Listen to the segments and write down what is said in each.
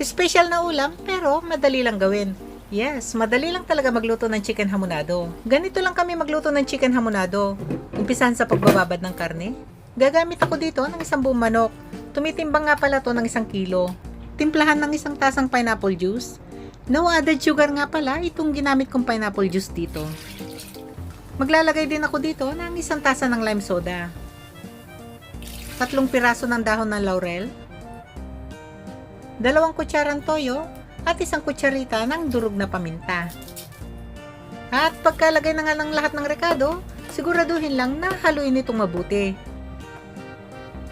Special na ulam pero madali lang gawin. Yes, madali lang talaga magluto ng chicken hamonado. Ganito lang kami magluto ng chicken hamonado. Umpisahan sa pagbababad ng karne. Gagamit ako dito ng isang buong manok. Tumitimbang nga pala to ng 1 kilo. Timplahan ng 1 tasang pineapple juice. No added sugar nga pala itong ginamit kong pineapple juice dito. Maglalagay din ako dito ng 1 tasa ng lime soda. 3 piraso ng dahon ng laurel. 2 kutsarang toyo at 1 kutsarita ng durog na paminta. At pagkalagay na nga ng lahat ng rekado, siguraduhin lang na haluin itong mabuti.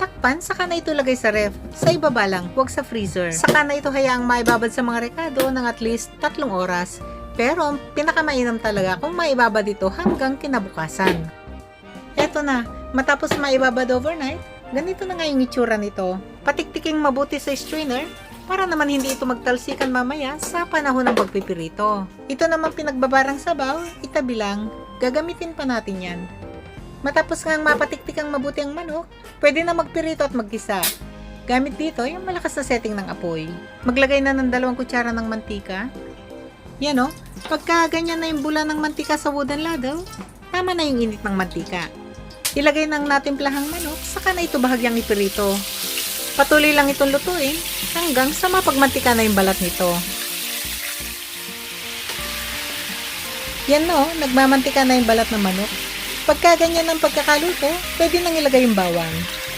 Takpan, saka na ito lagay sa ref. Sa ibaba lang, huwag sa freezer. Saka na ito hayaang maibabad sa mga rekado ng at least 3 oras. Pero pinakamainam talaga kung maibabad ito hanggang kinabukasan. Eto na, matapos maibabad overnight, ganito na nga yung itsura nito. Patiktiking mabuti sa strainer para naman hindi ito magtalsikan mamaya sa panahon ng pagpipirito. Ito naman pinagbabarang sabaw, itabi lang, gagamitin pa natin yan. Matapos ngang mapatiktikang mabuti ang manok, pwede na magpirito at maggisa. Gamit dito yung malakas na setting ng apoy. Maglagay na ng 2 kutsara ng mantika. Yan o, pagka ganyan na yung bula ng mantika sa wooden ladle, tama na yung init ng mantika. Ilagay ng natimplahang manok, saka na ito bahagyang ipirito. Patuloy lang itong lutuin hanggang sa mapagmantika na yung balat nito. Yan no, nagmamantika na yung balat ng manok. Pagka ganyan ang pagkakaluto, pwede nang ilagay yung bawang.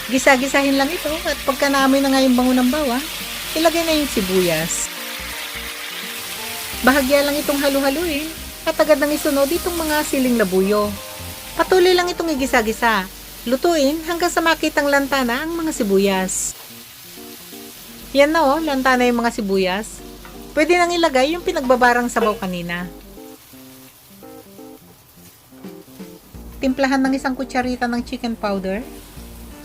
Gisa-gisahin lang ito at pagka naamoy na nga yung bango ng bawang, ilagay na yung sibuyas. Bahagya lang itong halu-haluin at agad nang isunod itong mga siling labuyo. Patuloy lang itong igisa-gisa. Lutuin hanggang sa makitang lanta na ang mga sibuyas. Yan na oh, lanta na yung mga sibuyas. Pwede nang ilagay yung pinagbabarang sabaw kanina. Timplahan ng 1 kutsarita ng chicken powder.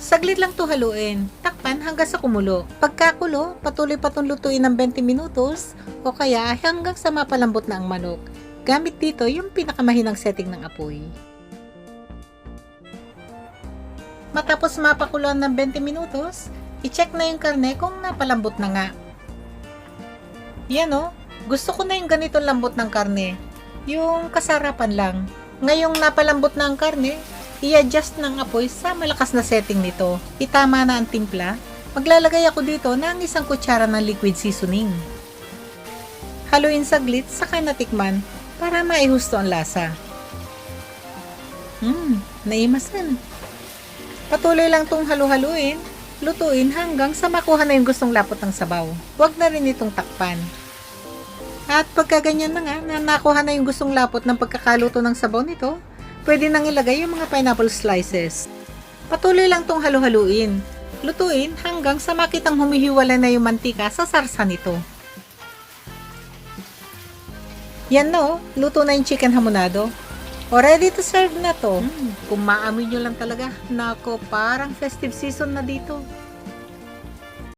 Saglit lang to haluin. Takpan hanggang sa kumulo. Pagkakulo, patuloy pa itong lutuin ng 20 minutos o kaya hanggang sa mapalambot na ang manok. Gamit dito yung pinakamahinang setting ng apoy. Matapos mapakuloan ng 20 minutos, i-check na yung karne kung napalambot na nga. Yan o, gusto ko na yung ganitong lambot ng karne. Yung kasarapan lang. Ngayong napalambot na ang karne, i-adjust ng apoy sa malakas na setting nito. Itama na ang timpla. Maglalagay ako dito ng 1 kutsara ng liquid seasoning. Haluin saglit, saka natikman para maihusto ang lasa. Naimasan. Patuloy lang itong halu-haluin, lutuin hanggang sa makuha na yung gustong lapot ng sabaw. Huwag na rin itong takpan. At pagka ganyan na nga, na nakuha na yung gustong lapot ng pagkakaluto ng sabaw nito, pwede nang ilagay yung mga pineapple slices. Patuloy lang itong halu-haluin, lutuin hanggang sa makitang humihiwalay na yung mantika sa sarsa nito. Yan no, luto na yung chicken hamonado. O ready to serve na to. Kung maamoy nyo lang talaga, nako, parang festive season na dito.